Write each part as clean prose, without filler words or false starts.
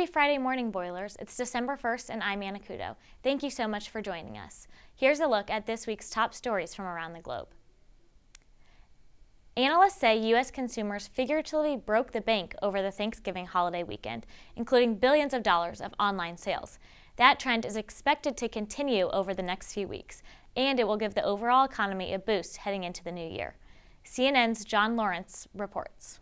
Happy Friday morning, Boilers. It's December 1st, and I'm Anna Kudo. Thank you so much for joining us. Here's a look at this week's top stories from around the globe. Analysts say U.S. consumers figuratively broke the bank over the Thanksgiving holiday weekend, including billions of dollars of online sales. That trend is expected to continue over the next few weeks, and it will give the overall economy a boost heading into the new year. CNN's John Lawrence reports.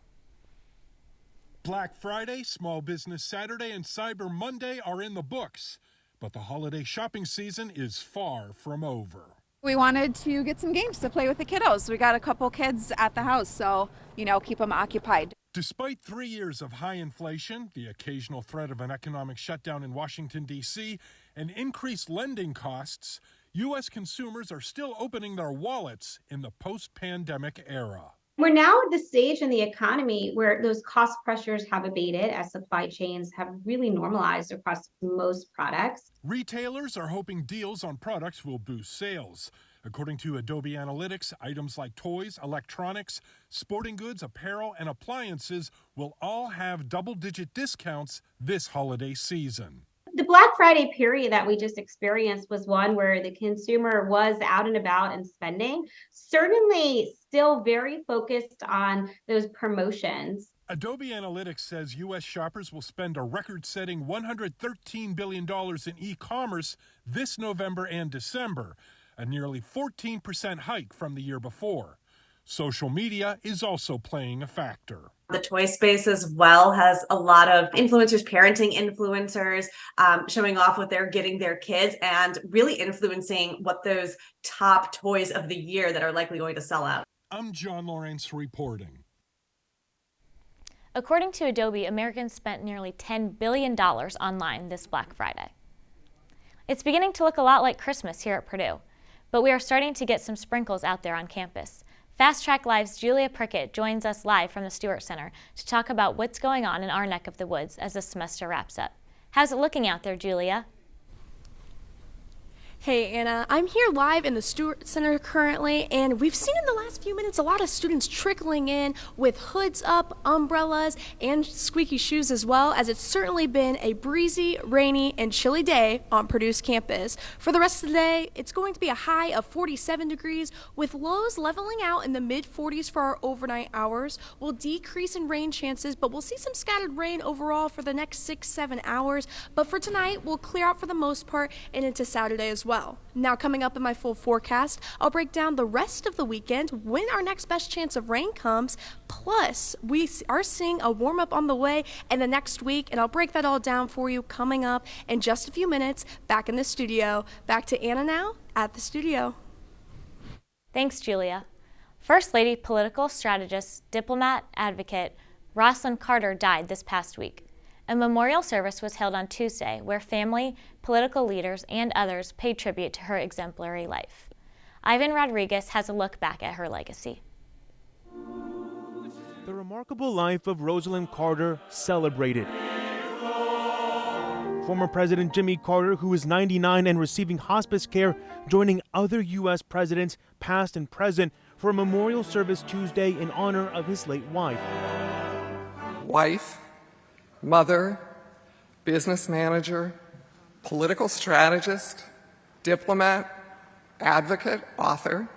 Black Friday, Small Business Saturday, and Cyber Monday are in the books, but the holiday shopping season is far from over. We wanted to get some games to play with the kiddos. We got a couple kids at the house, so, keep them occupied. Despite 3 years of high inflation, the occasional threat of an economic shutdown in Washington, D.C., and increased lending costs, U.S. consumers are still opening their wallets in the post-pandemic era. We're now at the stage in the economy where those cost pressures have abated as supply chains have really normalized across most products. Retailers are hoping deals on products will boost sales. According to Adobe Analytics, items like toys, electronics, sporting goods, apparel, and appliances will all have double-digit discounts this holiday season. The Black Friday period that we just experienced was one where the consumer was out and about and spending, certainly still very focused on those promotions. Adobe Analytics says U.S. shoppers will spend a record-setting $113 billion in e-commerce this November and December, a nearly 14% hike from the year before. Social media is also playing a factor. The toy space as well has a lot of influencers, parenting influencers, showing off what they're getting their kids and really influencing what those top toys of the year that are likely going to sell out. I'm John Lawrence reporting. According to Adobe, Americans spent nearly $10 billion online this Black Friday. It's beginning to look a lot like Christmas here at Purdue, but we are starting to get some sprinkles out there on campus. Fast Track Live's Julia Prickett joins us live from the Stewart Center to talk about what's going on in our neck of the woods as the semester wraps up. How's it looking out there, Julia? Hey Anna, I'm here live in the Stewart Center currently, and we've seen in the last few minutes a lot of students trickling in with hoods up, umbrellas, and squeaky shoes as well, as it's certainly been a breezy, rainy, and chilly day on Purdue's campus. For the rest of the day, it's going to be a high of 47 degrees with lows leveling out in the mid-40s for our overnight hours. We'll decrease in rain chances, but we'll see some scattered rain overall for the next 6-7 hours. But for tonight, we'll clear out for the most part and into Saturday as well. Now coming up in my full forecast, I'll break down the rest of the weekend, when our next best chance of rain comes, plus we are seeing a warm up on the way in the next week, and I'll break that all down for you coming up in just a few minutes. Back in the studio. Back to Anna now at the studio. Thanks, Julia. First Lady, political strategist, diplomat, advocate Rosalynn Carter died this past week. A memorial service was held on Tuesday where family, political leaders, and others paid tribute to her exemplary life. Ivan Rodriguez has a look back at her legacy. The remarkable life of Rosalynn Carter celebrated. Former President Jimmy Carter, who is 99 and receiving hospice care, joining other U.S. presidents, past and present, for a memorial service Tuesday in honor of his late wife. Wife, mother, business manager, political strategist, diplomat, advocate, author.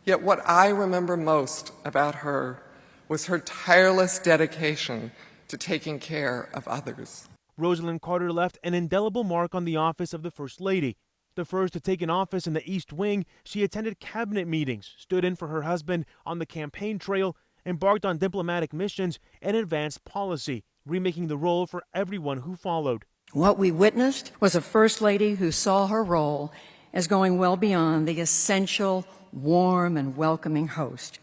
Yet what I remember most about her was her tireless dedication to taking care of others. Rosalynn Carter left an indelible mark on the office of the First Lady. The first to take an office in the East Wing, she attended cabinet meetings, stood in for her husband on the campaign trail, embarked on diplomatic missions, and advanced policy, remaking the role for everyone who followed. What we witnessed was a First Lady who saw her role as going well beyond the essential, warm, and welcoming host.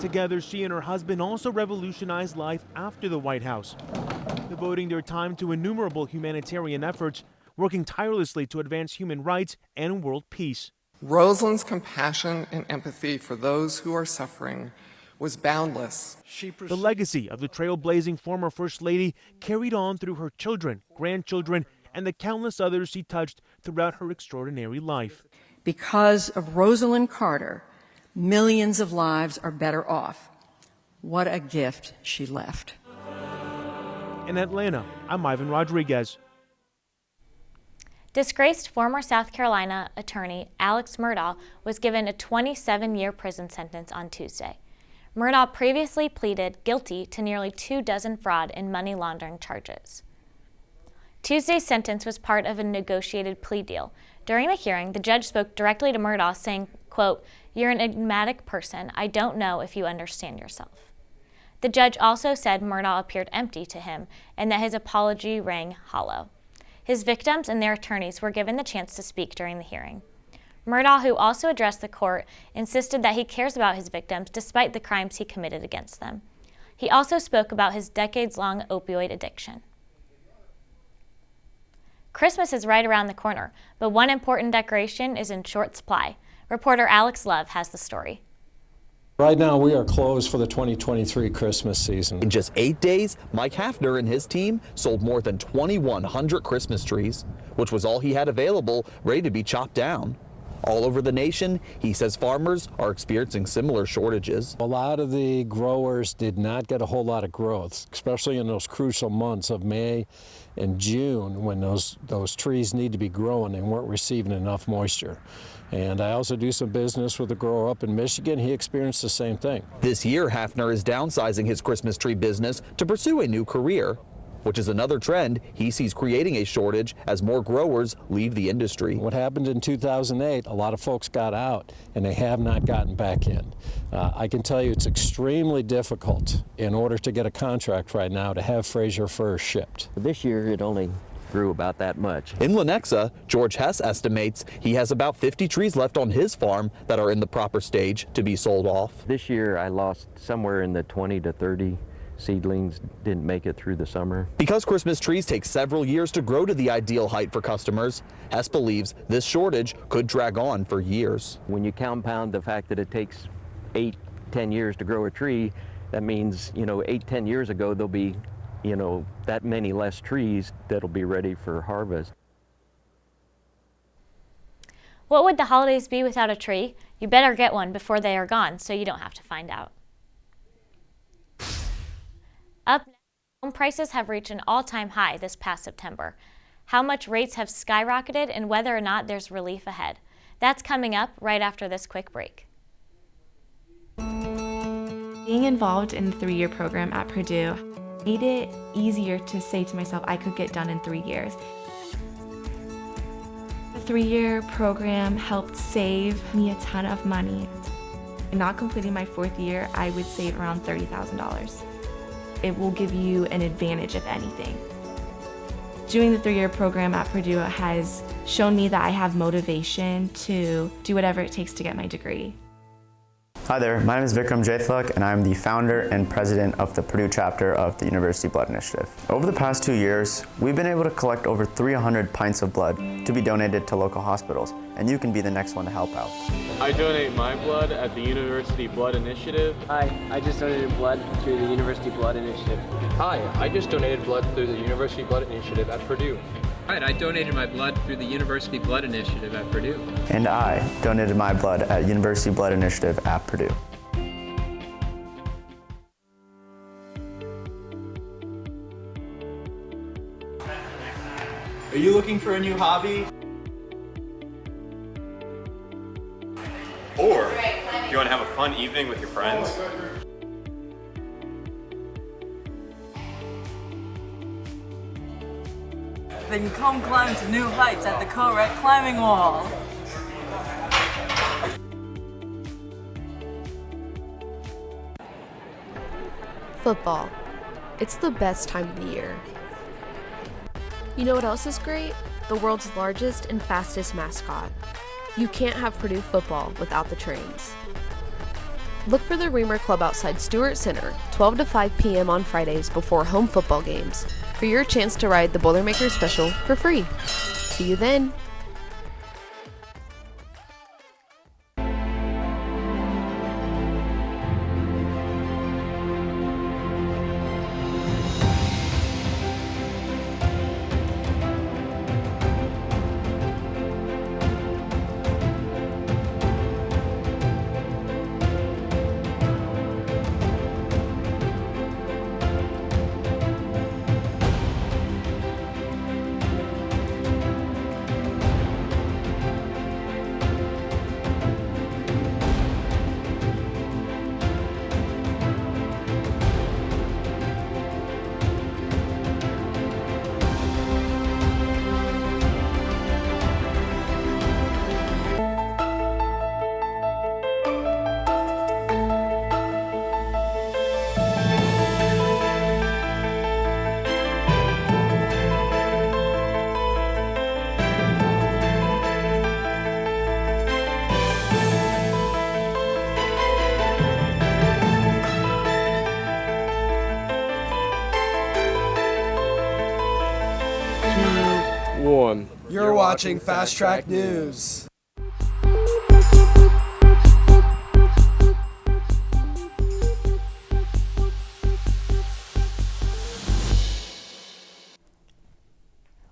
Together, she and her husband also revolutionized life after the White House, devoting their time to innumerable humanitarian efforts, working tirelessly to advance human rights and world peace. Rosalynn's compassion and empathy for those who are suffering was boundless. The legacy of the trailblazing former First Lady carried on through her children, grandchildren, and the countless others she touched throughout her extraordinary life. Because of Rosalynn Carter, millions of lives are better off. What a gift she left. In Atlanta, I'm Ivan Rodriguez. Disgraced former South Carolina attorney Alex Murdaugh was given a 27-year prison sentence on Tuesday. Murdaugh previously pleaded guilty to nearly 24 fraud and money laundering charges. Tuesday's sentence was part of a negotiated plea deal. During the hearing, the judge spoke directly to Murdaugh, saying, quote, "You're an enigmatic person. I don't know if you understand yourself." The judge also said Murdaugh appeared empty to him and that his apology rang hollow. His victims and their attorneys were given the chance to speak during the hearing. Murdaugh, who also addressed the court, insisted that he cares about his victims despite the crimes he committed against them. He also spoke about his decades-long opioid addiction. Christmas is right around the corner, but one important decoration is in short supply. Reporter Alex Love has the story. Right now, we are closed for the 2023 Christmas season. In just 8 days, Mike Hafner and his team sold more than 2,100 Christmas trees, which was all he had available, ready to be chopped down. All over the nation, he says farmers are experiencing similar shortages. A lot of the growers did not get a whole lot of growth, especially in those crucial months of May and June when those trees need to be growing and weren't receiving enough moisture. And I also do some business with a grower up in Michigan. He experienced the same thing. This year, Hafner is downsizing his Christmas tree business to pursue a new career, which is another trend he sees creating a shortage as more growers leave the industry. What happened in 2008, a lot of folks got out and they have not gotten back in. I can tell you it's extremely difficult in order to get a contract right now to have Fraser firs shipped. This year it only grew about that much. In Lenexa, George Hess estimates he has about 50 trees left on his farm that are in the proper stage to be sold off. This year I lost somewhere in the 20 to 30 seedlings, didn't make it through the summer. Because Christmas trees take several years to grow to the ideal height for customers, Hess believes this shortage could drag on for years. When you compound the fact that it takes 8-10 years to grow a tree, that means, 8-10 years ago there'll be, that many less trees that'll be ready for harvest. What would the holidays be without a tree? You better get one before they are gone so you don't have to find out. Up next, home prices have reached an all-time high this past September. How much rates have skyrocketed and whether or not there's relief ahead. That's coming up right after this quick break. Being involved in the 3-year program at Purdue made it easier to say to myself I could get done in 3 years. The 3-year program helped save me a ton of money. In not completing my 4th year, I would save around $30,000. It will give you an advantage, if anything. Doing the 3-year program at Purdue has shown me that I have motivation to do whatever it takes to get my degree. Hi there, my name is Vikram Jaithlak and I'm the founder and president of the Purdue chapter of the University Blood Initiative. Over the past 2 years, we've been able to collect over 300 pints of blood to be donated to local hospitals, and you can be the next one to help out. I donate my blood at the University Blood Initiative. Hi, I just donated blood through the University Blood Initiative. Hi, I just donated blood through the University Blood Initiative at Purdue. Right, I donated my blood through the University Blood Initiative at Purdue. And I donated my blood at University Blood Initiative at Purdue. Are you looking for a new hobby? Or do you want to have a fun evening with your friends? Then come climb to new heights at the Co-Rec Climbing Wall. Football. It's the best time of the year. You know what else is great? The world's largest and fastest mascot. You can't have Purdue football without the trains. Look for the Reamer Club outside Stewart Center, 12 to 5 p.m. on Fridays before home football games, for your chance to ride the Boilermaker Special for free. See you then! watching Fast Track News.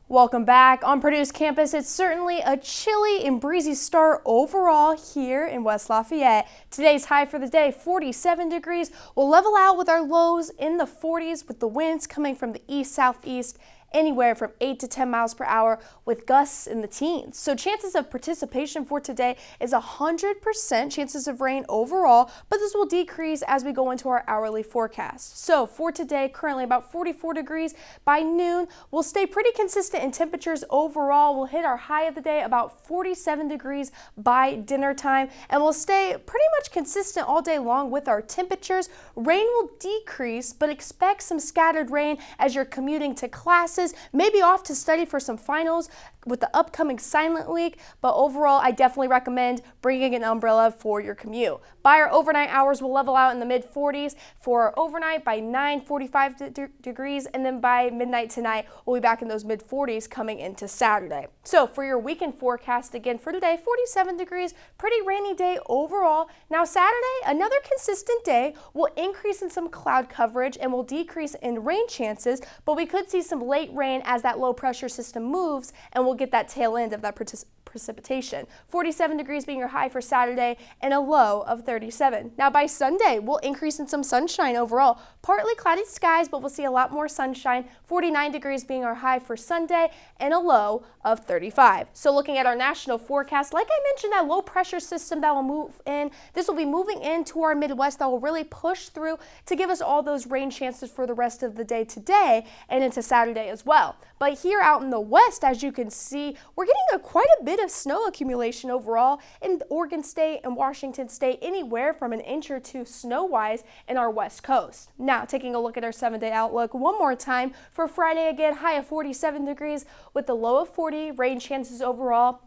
Welcome back. On Purdue's campus, it's certainly a chilly and breezy start overall here in West Lafayette. Today's high for the day, 47 degrees. We'll level out with our lows in the 40s with the winds coming from the east-southeast, anywhere from 8 to 10 miles per hour with gusts in the teens. So chances of participation for today is 100% chances of rain overall, but this will decrease as we go into our hourly forecast. So for today, currently about 44 degrees. By noon, we'll stay pretty consistent in temperatures overall. We'll hit our high of the day about 47 degrees by dinner time, and we'll stay pretty much consistent all day long with our temperatures. Rain will decrease, but expect some scattered rain as you're commuting to classes, maybe off to study for some finals with the upcoming silent week, but overall I definitely recommend bringing an umbrella for your commute. By our overnight hours, we'll level out in the mid 40s for our overnight by 9:45 degrees, and then by midnight tonight we'll be back in those mid 40s coming into Saturday. So for your weekend forecast, again for today, 47 degrees, pretty rainy day overall. Now Saturday, another consistent day. Will increase in some cloud coverage and will decrease in rain chances, but we could see some late rain as that low pressure system moves, and we'll get that tail end of that precipitation. 47 degrees being your high for Saturday and a low of 37. Now by Sunday, we'll increase in some sunshine overall. Partly cloudy skies, but we'll see a lot more sunshine. 49 degrees being our high for Sunday and a low of 35. So looking at our national forecast, like I mentioned, that low pressure system that will move in, this will be moving into our Midwest that will really push through to give us all those rain chances for the rest of the day today and into Saturday as well. But here out in the West, as you can see, we're getting quite a bit of snow accumulation overall in Oregon State and Washington State, anywhere from an inch or two snow-wise in our West Coast. Now, taking a look at our 7-day outlook one more time. For Friday, again, high of 47 degrees with the low of 40, rain chances overall.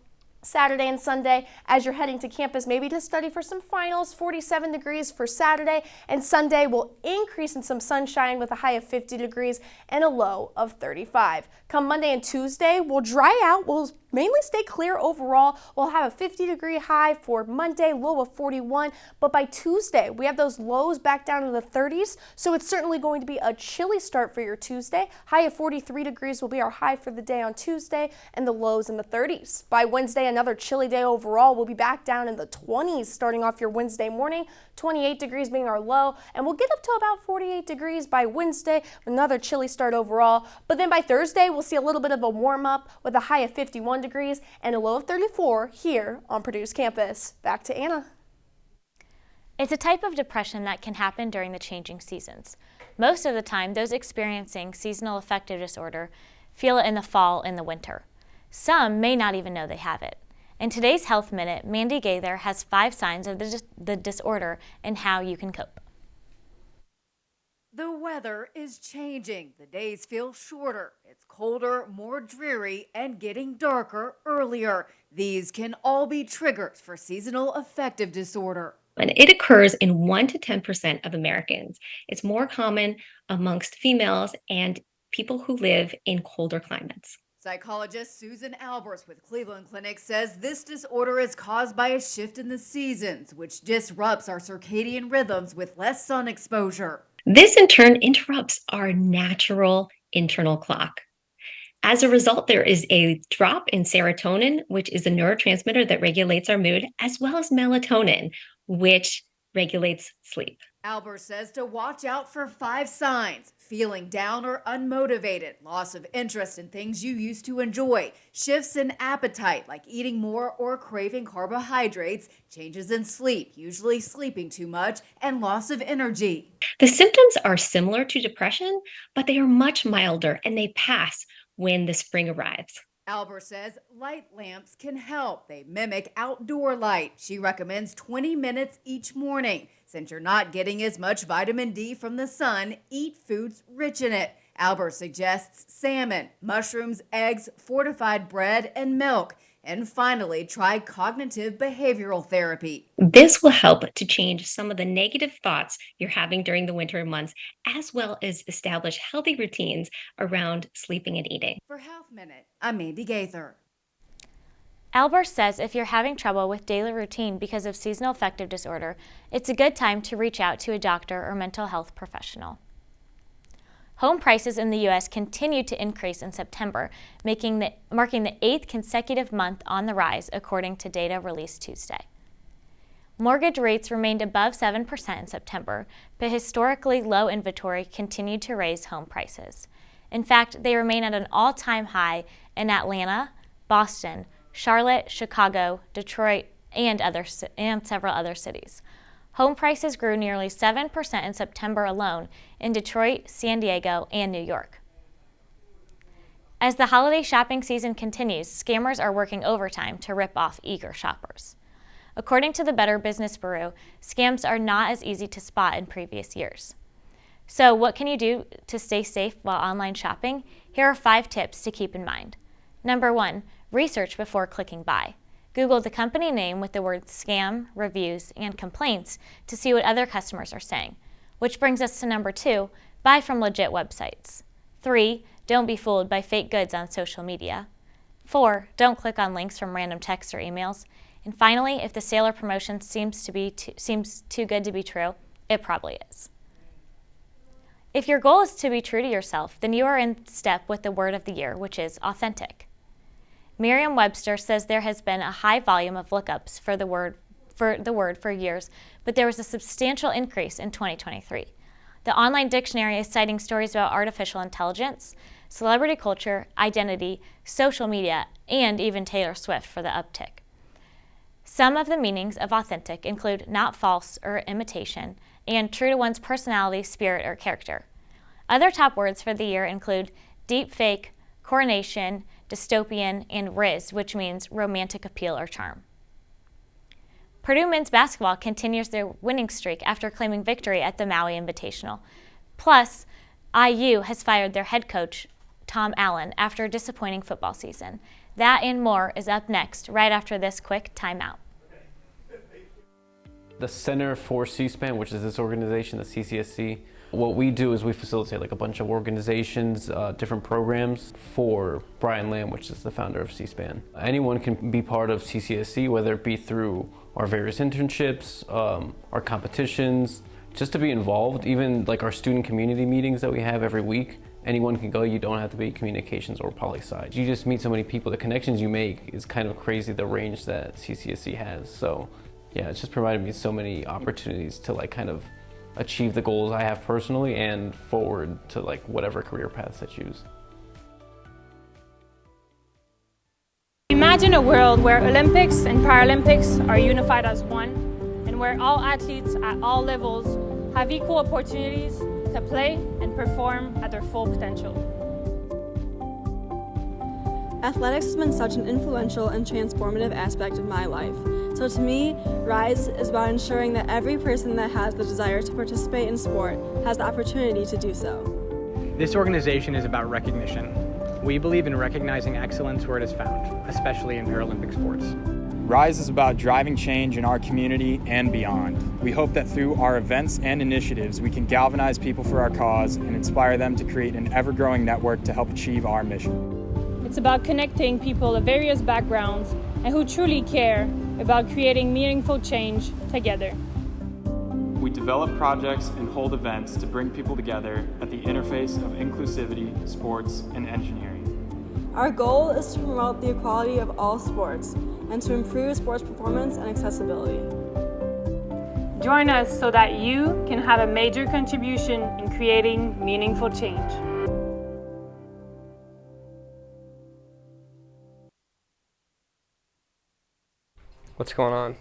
Saturday and Sunday, as you're heading to campus, maybe to study for some finals, 47 degrees for Saturday, and Sunday will increase in some sunshine with a high of 50 degrees and a low of 35. Come Monday and Tuesday, we'll dry out. We'll mainly stay clear overall. We'll have a 50-degree high for Monday, low of 41, but by Tuesday, we have those lows back down to the 30s, so it's certainly going to be a chilly start for your Tuesday. High of 43 degrees will be our high for the day on Tuesday, and the lows in the 30s. By Wednesday, another chilly day overall. We'll be back down in the 20s starting off your Wednesday morning, 28 degrees being our low, and we'll get up to about 48 degrees by Wednesday, another chilly start overall. But then by Thursday, we'll see a little bit of a warm up with a high of 51 degrees and a low of 34 here on Purdue's campus. Back to Anna. It's a type of depression that can happen during the changing seasons. Most of the time, those experiencing seasonal affective disorder feel it in the fall and the winter. Some may not even know they have it. In today's Health Minute, Mandy Gaither has 5 signs of the disorder and how you can cope. The weather is changing. The days feel shorter. It's colder, more dreary, and getting darker earlier. These can all be triggers for seasonal affective disorder. And it occurs in 1 to 10% of Americans. It's more common amongst females and people who live in colder climates. Psychologist Susan Albers with Cleveland Clinic says this disorder is caused by a shift in the seasons, which disrupts our circadian rhythms with less sun exposure. This in turn interrupts our natural internal clock. As a result, there is a drop in serotonin, which is a neurotransmitter that regulates our mood, as well as melatonin, which regulates sleep. Albers says to watch out for 5 signs: feeling down or unmotivated, loss of interest in things you used to enjoy, shifts in appetite like eating more or craving carbohydrates, changes in sleep, usually sleeping too much, and loss of energy. The symptoms are similar to depression, but they are much milder and they pass when the spring arrives. Albers says light lamps can help. They mimic outdoor light. She recommends 20 minutes each morning. Since you're not getting as much vitamin D from the sun, eat foods rich in it. Albers suggests salmon, mushrooms, eggs, fortified bread, and milk. And finally, try cognitive behavioral therapy. This will help to change some of the negative thoughts you're having during the winter months, as well as establish healthy routines around sleeping and eating. For Health Minute, I'm Mandy Gaither. Albers says if you're having trouble with daily routine because of seasonal affective disorder, it's a good time to reach out to a doctor or mental health professional. Home prices in the U.S. continued to increase in September, marking the 8th consecutive month on the rise, according to data released Tuesday. Mortgage rates remained above 7% in September, but historically low inventory continued to raise home prices. In fact, they remain at an all-time high in Atlanta, Boston, Charlotte, Chicago, Detroit, and several other cities. Home prices grew nearly 7% in September alone in Detroit, San Diego, and New York. As the holiday shopping season continues, scammers are working overtime to rip off eager shoppers. According to the Better Business Bureau, scams are not as easy to spot in previous years. So what can you do to stay safe while online shopping? Here are 5 tips to keep in mind. Number 1, research before clicking buy. Google the company name with the words scam, reviews, and complaints to see what other customers are saying. Which brings us to number 2, buy from legit websites. 3, don't be fooled by fake goods on social media. 4, don't click on links from random texts or emails. And finally, if the sale or promotion seems too good to be true, it probably is. If your goal is to be true to yourself, then you are in step with the word of the year, which is authentic. Merriam-Webster says there has been a high volume of lookups for the word for years, but there was a substantial increase in 2023. The online dictionary is citing stories about artificial intelligence, celebrity culture, identity, social media, and even Taylor Swift for the uptick. Some of the meanings of authentic include not false or imitation, and true to one's personality, spirit, or character. Other top words for the year include deep fake, coronation, dystopian, and riz, which means romantic appeal or charm. Purdue men's basketball continues their winning streak after claiming victory at the Maui Invitational. Plus, IU has fired their head coach, Tom Allen, after a disappointing football season. That and more is up next, right after this quick timeout. The Center for C-SPAN, which is this organization, the CCSC, what we do is we facilitate like a bunch of organizations, different programs for Brian Lamb, which is the founder of C-SPAN. Anyone can be part of CCSC, whether it be through our various internships, our competitions, just to be involved, even like our student community meetings that we have every week. Anyone can go, you don't have to be communications or poli-sci. You just meet so many people, the connections you make is kind of crazy, the range that CCSC has. So yeah, it's just provided me so many opportunities to like kind of achieve the goals I have personally and forward to like whatever career paths I choose. Imagine a world where Olympics and Paralympics are unified as one, and where all athletes at all levels have equal opportunities to play and perform at their full potential. Athletics has been such an influential and transformative aspect of my life. So to me, RISE is about ensuring that every person that has the desire to participate in sport has the opportunity to do so. This organization is about recognition. We believe in recognizing excellence where it is found, especially in Paralympic sports. RISE is about driving change in our community and beyond. We hope that through our events and initiatives, we can galvanize people for our cause and inspire them to create an ever-growing network to help achieve our mission. It's about connecting people of various backgrounds and who truly care about creating meaningful change together. We develop projects and hold events to bring people together at the interface of inclusivity, sports, and engineering. Our goal is to promote the equality of all sports and to improve sports performance and accessibility. Join us so that you can have a major contribution in creating meaningful change. What's going on?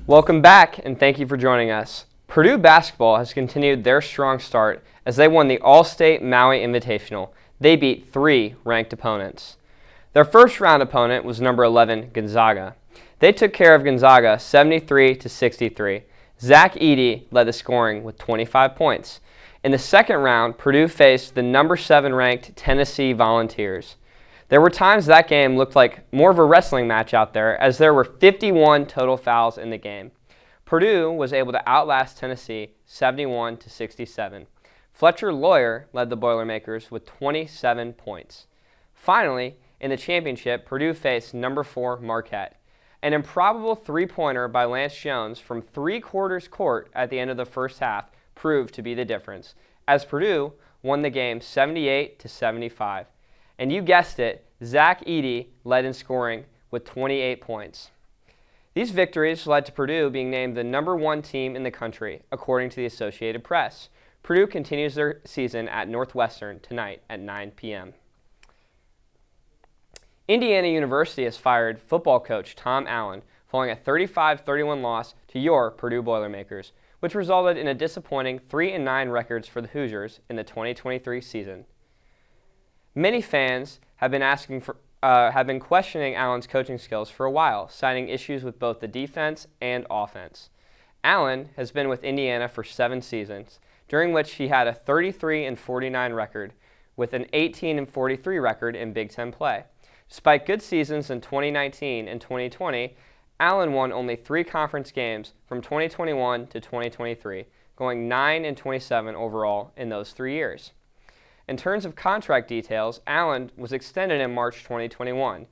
Welcome back, and thank you for joining us. Purdue basketball has continued their strong start as they won the All-State Maui Invitational. They beat 3 ranked opponents. Their first round opponent was number 11, Gonzaga. They took care of Gonzaga 73-63. Zach Edey led the scoring with 25 points. In the second round, Purdue faced the number 7 ranked Tennessee Volunteers. There were times that game looked like more of a wrestling match out there, as there were 51 total fouls in the game. Purdue was able to outlast Tennessee 71-67. Fletcher Lawyer led the Boilermakers with 27 points. Finally, in the championship, Purdue faced number 4 Marquette. An improbable three-pointer by Lance Jones from 3/4 court at the end of the first half proved to be the difference, as Purdue won the game 78-75. And you guessed it, Zach Edey led in scoring with 28 points. These victories led to Purdue being named the number 1 team in the country, according to the Associated Press. Purdue continues their season at Northwestern tonight at 9 p.m. Indiana University has fired football coach Tom Allen following a 35-31 loss to your Purdue Boilermakers, which resulted in a disappointing 3-9 records for the Hoosiers in the 2023 season. Many fans have been questioning Allen's coaching skills for a while, citing issues with both the defense and offense. Allen has been with Indiana for 7 seasons, during which he had a 33-49 record with an 18-43 record in Big Ten play. Despite good seasons in 2019 and 2020, Allen won only 3 conference games from 2021 to 2023, going 9-27 overall in those 3 years. In terms of contract details, Allen was extended in March 2021,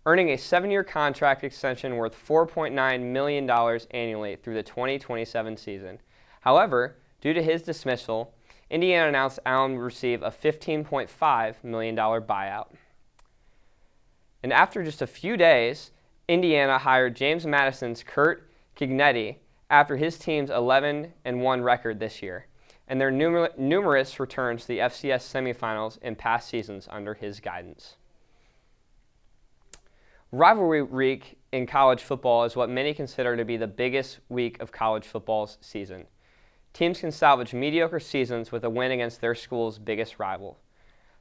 earning a 7-year contract extension worth $4.9 million annually through the 2027 season. However, due to his dismissal, Indiana announced Allen would receive a $15.5 million buyout. And after just a few days, Indiana hired James Madison's Kurt Cignetti after his team's 11-1 record this year, and their numerous returns to the FCS semifinals in past seasons under his guidance. Rivalry week in college football is what many consider to be the biggest week of college football's season. Teams can salvage mediocre seasons with a win against their school's biggest rival.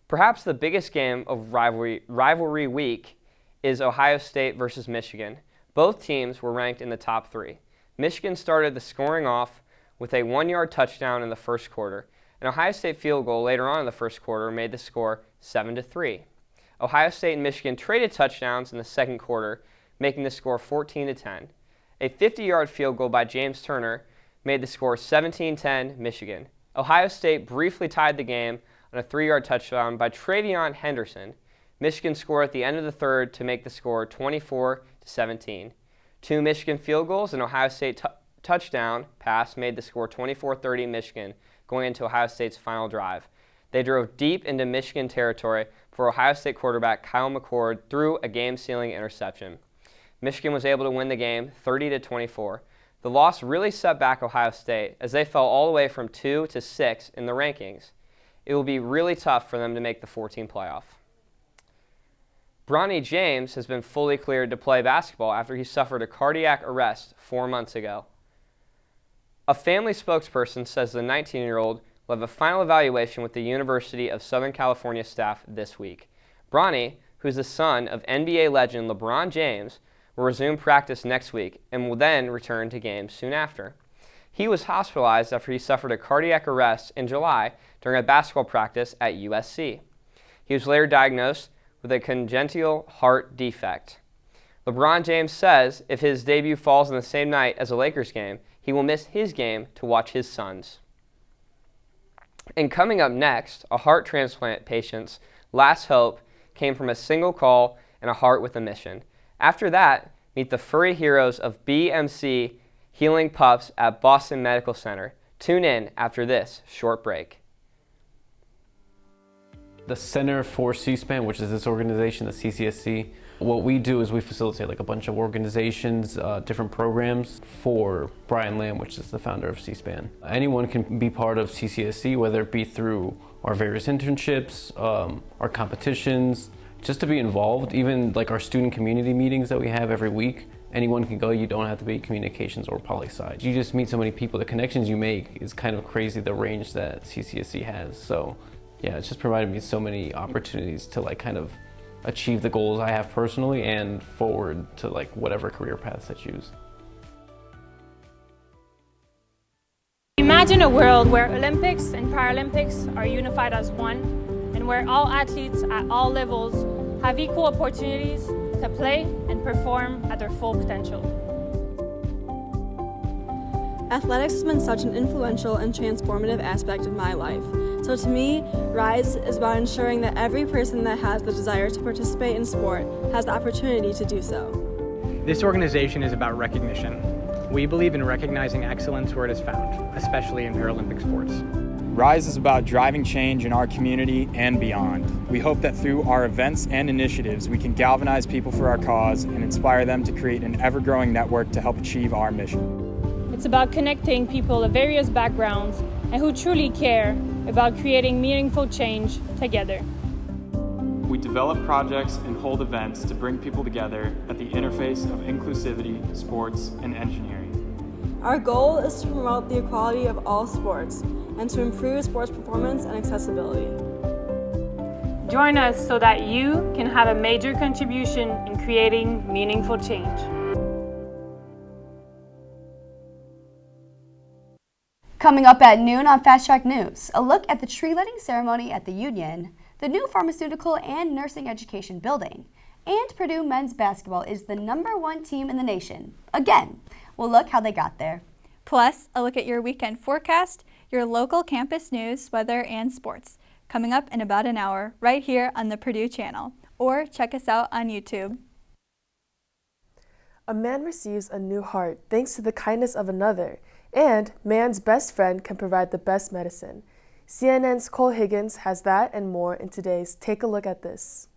Perhaps the biggest game of rivalry week is Ohio State versus Michigan. Both teams were ranked in the top 3. Michigan started the scoring off with a 1-yard touchdown in the first quarter. An Ohio State field goal later on in the first quarter made the score 7-3. Ohio State and Michigan traded touchdowns in the second quarter, making the score 14-10. A 50-yard field goal by James Turner made the score 17-10 Michigan. Ohio State briefly tied the game on a 3-yard touchdown by Travion Henderson. Michigan scored at the end of the third to make the score 24-17. 2 Michigan field goals and Ohio State touchdown pass made the score 24-30 Michigan going into Ohio State's final drive. They drove deep into Michigan territory for Ohio State quarterback Kyle McCord threw a game-sealing interception. Michigan was able to win the game 30-24. The loss really set back Ohio State as they fell all the way from 2 to 6 in the rankings. It will be really tough for them to make the 14 playoff. Bronny James has been fully cleared to play basketball after he suffered a cardiac arrest 4 months ago. A family spokesperson says the 19-year-old will have a final evaluation with the University of Southern California staff this week. Bronny, who's the son of NBA legend LeBron James, will resume practice next week and will then return to games soon after. He was hospitalized after he suffered a cardiac arrest in July during a basketball practice at USC. He was later diagnosed with a congenital heart defect. LeBron James says if his debut falls on the same night as a Lakers game, he will miss his game to watch his sons. And coming up next, a heart transplant patient's last hope came from a single call and a heart with a mission. After that, meet the furry heroes of BMC Healing Pups at Boston Medical Center. Tune in after this short break. The Center for C-SPAN, which is this organization, the CCSC, what we do is we facilitate like a bunch of organizations, different programs for Brian Lamb, which is the founder of C-SPAN. Anyone can be part of CCSC, whether it be through our various internships, our competitions, just to be involved, even like our student community meetings that we have every week. Anyone can go, you don't have to be communications or poli-sci. You just meet so many people. The connections you make is kind of crazy, the range that CCSC has. So yeah, it's just provided me so many opportunities to like kind of achieve the goals I have personally and forward to like whatever career paths I choose. Imagine a world where Olympics and Paralympics are unified as one, and where all athletes at all levels have equal opportunities to play and perform at their full potential. Athletics has been such an influential and transformative aspect of my life. So to me, RISE is about ensuring that every person that has the desire to participate in sport has the opportunity to do so. This organization is about recognition. We believe in recognizing excellence where it is found, especially in Paralympic sports. RISE is about driving change in our community and beyond. We hope that through our events and initiatives, we can galvanize people for our cause and inspire them to create an ever-growing network to help achieve our mission. It's about connecting people of various backgrounds and who truly care about creating meaningful change together. We develop projects and hold events to bring people together at the interface of inclusivity, sports, and engineering. Our goal is to promote the equality of all sports and to improve sports performance and accessibility. Join us so that you can have a major contribution in creating meaningful change. Coming up at noon on Fast Track News, a look at the tree lighting ceremony at the Union, the new pharmaceutical and nursing education building, and Purdue men's basketball is the #1 team in the nation. Again, we'll look how they got there. Plus, a look at your weekend forecast, your local campus news, weather, and sports. Coming up in about an hour, right here on the Purdue channel. Or check us out on YouTube. A man receives a new heart thanks to the kindness of another, and man's best friend can provide the best medicine. CNN's Cole Higgins has that and more in today's Take a Look at This.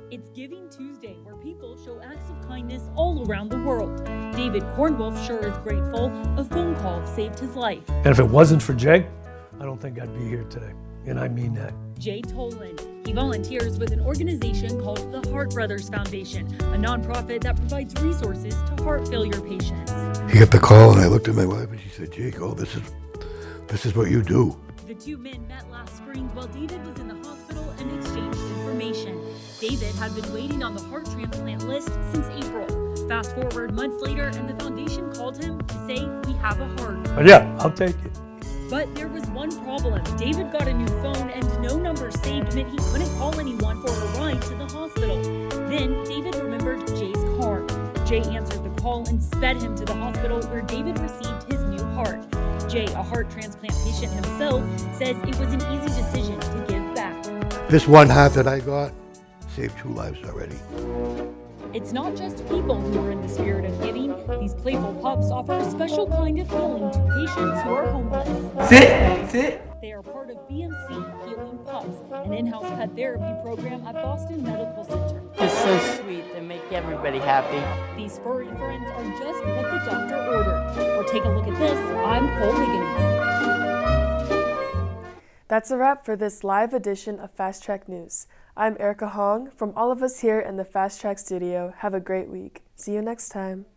It's Giving Tuesday, where people show acts of kindness all around the world. David Cornwolf sure is grateful. A phone call saved his life. And if it wasn't for Jay, I don't think I'd be here today. And I mean that. Jay Toland. He volunteers with an organization called the Heart Brothers Foundation, a nonprofit that provides resources to heart failure patients. He got the call and I looked at my wife and she said, Jake, this is what you do. The two men met last spring while David was in the hospital and exchanged information. David had been waiting on the heart transplant list since April. Fast forward months later and the foundation called him to say, we have a heart. But yeah, I'll take it. But there was one problem. David got a new phone and no number saved meant he couldn't call anyone for a ride to the hospital. Then David remembered Jay's car. Jay answered the call and sped him to the hospital where David received his new heart. Jay, a heart transplant patient himself, says it was an easy decision to give back. This one heart that I got saved 2 lives already. It's not just people who are in the spirit of giving. These playful pups offer a special kind of healing to patients who are homeless. Sit. They are part of BMC Healing Pups, an in-house pet therapy program at Boston Medical Center. It's so sweet. They make everybody happy. These furry friends are just what the doctor ordered. For Take a Look at This, I'm Cole Higgins. That's a wrap for this live edition of Fast Track News. I'm Erica Hong. From all of us here in the Fast Track studio, have a great week. See you next time.